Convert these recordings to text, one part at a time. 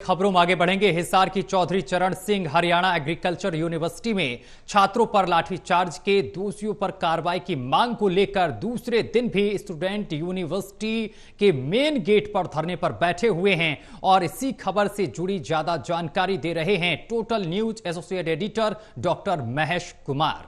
खबरों में आगे बढ़ेंगे। हिसार की चौधरी चरण सिंह हरियाणा एग्रीकल्चर यूनिवर्सिटी में छात्रों पर लाठीचार्ज के दोषियों पर कार्रवाई की मांग को लेकर दूसरे दिन भी स्टूडेंट यूनिवर्सिटी के मेन गेट पर धरने पर बैठे हुए हैं और इसी खबर से जुड़ी ज्यादा जानकारी दे रहे हैं total news associate editor doctor Mahesh Kumar.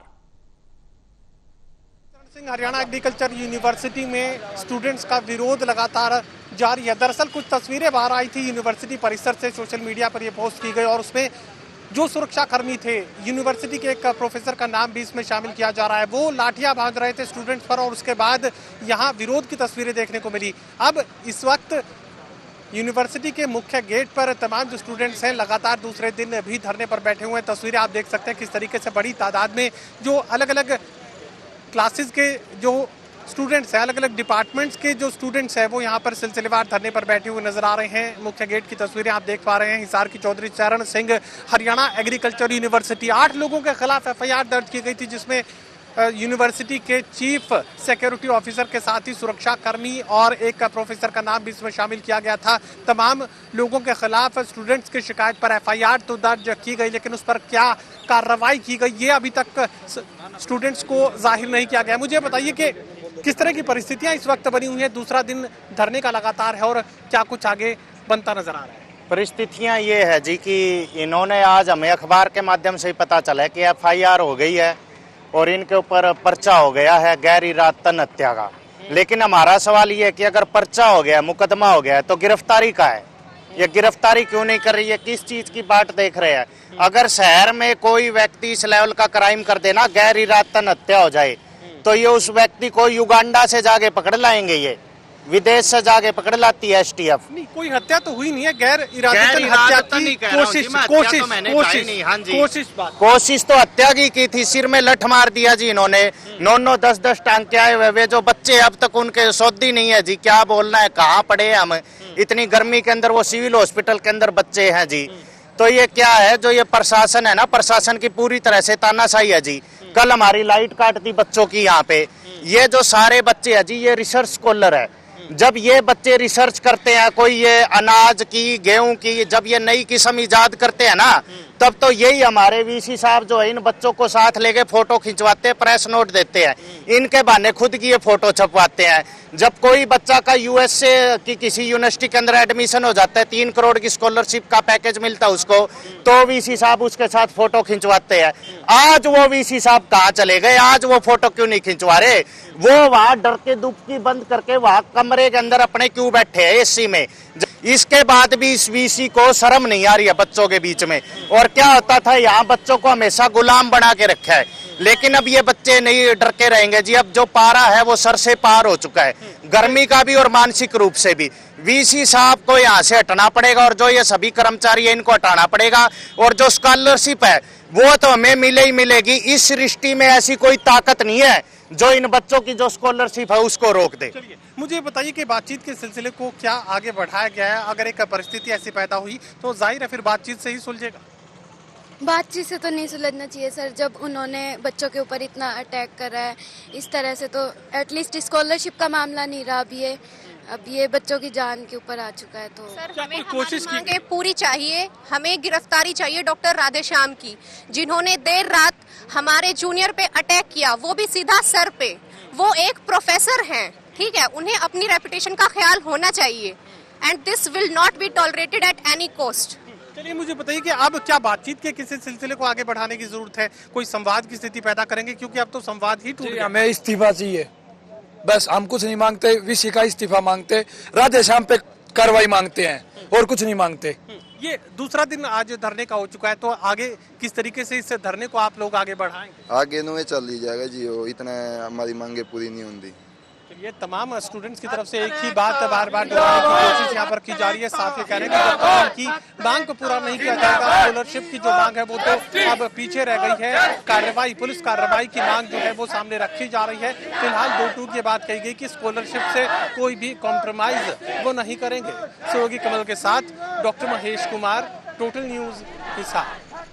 Haryana agriculture university में स्टूडेंट्स का विरोध लगातार जारी है। दरअसल कुछ तस्वीरें बाहर आई थी यूनिवर्सिटी परिसर से, सोशल मीडिया पर यह पोस्ट की गई और उसमें जो सुरक्षाकर्मी थे, यूनिवर्सिटी के एक प्रोफेसर का नाम भी इसमें शामिल किया जा रहा है, वो लाठियां बांध रहे थे स्टूडेंट्स पर और उसके बाद यहाँ विरोध की तस्वीरें देखने को मिली। अब इस वक्त यूनिवर्सिटी के मुख्य गेट पर तमाम जो स्टूडेंट्स हैं लगातार दूसरे दिन भी धरने पर बैठे हुए हैं। तस्वीरें आप देख सकते हैं किस तरीके से बड़ी तादाद में जो अलग अलग क्लासेस के जो स्टूडेंट्स हैं, अलग अलग डिपार्टमेंट्स के जो स्टूडेंट्स हैं, वो यहाँ पर सिलसिलेवार धरने पर बैठे हुए नजर आ रहे हैं। मुख्य गेट की तस्वीरें आप देख पा रहे हैं। हिसार की चौधरी चरण सिंह हरियाणा एग्रीकल्चर यूनिवर्सिटी, 8 लोगों के खिलाफ एफआईआर दर्ज की गई थी, जिसमें यूनिवर्सिटी के चीफ सिक्योरिटी ऑफिसर के साथ ही सुरक्षा कर्मी और एक प्रोफेसर का नाम भी इसमें शामिल किया गया था। तमाम लोगों के खिलाफ स्टूडेंट्स की शिकायत पर एफआईआर तो दर्ज की गई, लेकिन उस पर क्या कार्रवाई की गई ये अभी तक स्टूडेंट्स को जाहिर नहीं किया गया। मुझे बताइए कि किस तरह की परिस्थितियां इस वक्त बनी हुई हैं, दूसरा दिन धरने का लगातार है और क्या कुछ आगे बनता नजर आ रहा है? परिस्थितियां ये है जी कि इन्होंने आज हमें अखबार के माध्यम से ही पता चला है कि एफआईआर हो गई है और इनके ऊपर पर्चा हो गया है गैर इरादतन हत्या का। लेकिन हमारा सवाल ये है कि अगर पर्चा हो गया, मुकदमा हो गया है, तो गिरफ्तारी का है, ये गिरफ्तारी क्यों नहीं कर रही है? किस चीज की बाट देख रहे हैं? अगर शहर में कोई व्यक्ति इस लेवल का क्राइम कर देना, गैर इरादतन हत्या हो जाए, तो ये उस व्यक्ति को युगांडा से जाके पकड़ लाएंगे, ये विदेश से जाके पकड़ लाती है एसटीएफ। नहीं, कोई हत्या तो हुई नहीं है, गैर इरादतन हत्या की कोशिश तो हत्या की थी। सिर में लठ मार दिया जी इन्होंने, 9-9 10-10 टांके आए हुए जो बच्चे अब तक उनके सौदी नहीं है जी। क्या बोलना है, कहाँ पड़े हैं हम? इतनी गर्मी के अंदर वो सिविल हॉस्पिटल के अंदर बच्चे हैं जी। तो ये क्या है, जो ये प्रशासन है ना, प्रशासन की पूरी तरह से तानाशाही है जी। कल हमारी लाइट काट दी बच्चों की यहाँ पे। ये जो सारे बच्चे हैं जी, ये रिसर्च स्कॉलर है। जब ये बच्चे रिसर्च करते हैं, कोई ये अनाज की, गेहूं की, जब ये नई किस्म इजाद करते हैं ना, तब तो यही हमारे वीसी साहब जो है इन बच्चों को साथ लेके फोटो खिंचवाते हैं, प्रेस नोट देते हैं, इनके बहाने खुद की ये फोटो छपवाते हैं। जब कोई बच्चा का यूएसए की किसी यूनिवर्सिटी के अंदर एडमिशन हो जाता है, 3 करोड़ की स्कॉलरशिप का पैकेज मिलता है उसको, तो वीसी साहब उसके साथ फोटो खिंचवाते हैं। आज वो वीसी साहब कहाँ चले गए? आज वो फोटो क्यों नहीं खिंचवा रहे? वो वहां डर के दुबकी बंद करके वहां कमरे के अंदर अपने क्यों बैठे हैं एसी में? इसके बाद भी इस वीसी को शर्म नहीं आ रही है बच्चों के बीच में। और क्या होता था, यहाँ बच्चों को हमेशा गुलाम बना के रखा है, लेकिन अब ये बच्चे नहीं डर के रहेंगे जी। अब जो पारा है वो सर से पार हो चुका है, गर्मी का भी और मानसिक रूप से भी। वीसी साहब को यहाँ से हटना पड़ेगा और जो ये सभी कर्मचारी है इनको हटाना पड़ेगा। और जो स्कॉलरशिप है वो तो हमें मिले ही मिलेगी। इस सृष्टि में ऐसी कोई ताकत नहीं है जो इन बच्चों की जो स्कॉलरशिप है उसको रोक दे। चलिए मुझे बताइए कि बातचीत के सिलसिले को क्या आगे बढ़ाया गया है? अगर एक परिस्थिति ऐसी पैदा हुई तो जाहिर है फिर बातचीत से ही सुलझेगा। बातचीत से तो नहीं सुलझना चाहिए सर। जब उन्होंने बच्चों के ऊपर इतना अटैक करा है इस तरह से, तो एटलीस्ट स्कॉलरशिप का मामला नहीं रहा। अब ये बच्चों की जान के ऊपर आ चुका है। तो सर हमें कोशिश मांगे पूरी चाहिए, हमें गिरफ्तारी चाहिए डॉक्टर राधेश्याम की, जिन्होंने देर रात हमारे जूनियर पे अटैक किया, वो भी सीधा सर पे। वो एक प्रोफेसर हैं, ठीक है, उन्हें अपनी रेपुटेशन का ख्याल होना चाहिए and this will not be tolerated at any cost. चलिए मुझे बताइए कि अब क्या बातचीत के किसी सिलसिले को आगे बढ़ाने की जरूरत है? कोई संवाद की स्थिति पैदा करेंगे? क्योंकि अब तो संवाद ही टूट गया। हमें इस्तीफा चाहिए, बस। हम कुछ नहीं मांगते, वीसी का इस्तीफा मांगते, राधेश्याम पे कार्रवाई मांगते हैं और कुछ नहीं मांगते। ये दूसरा दिन आज धरने का हो चुका है, तो आगे किस तरीके से इस धरने को आप लोग आगे बढ़ाएंगे? आगे नो चल ही जाएगा जी, वो इतना हमारी मांगे पूरी नहीं होती। ये तमाम स्टूडेंट्स की तरफ से एक ही बात बार बार दोहराने की कोशिश यहाँ पर की जा रही है। साथ ही कह रहे हैं कि की मांग को पूरा नहीं किया जाएगा, स्कॉलरशिप की जो मांग है वो तो अब पीछे रह गई है। कार्रवाई, पुलिस कार्रवाई की मांग जो है वो सामने रखी जा रही है। फिलहाल 2 टूक ये बात कही गई कि स्कॉलरशिप से कोई भी कॉम्प्रोमाइज वो नहीं करेंगे। सहयोगी कमल के साथ doctor Mahesh Kumar, total news Hisar.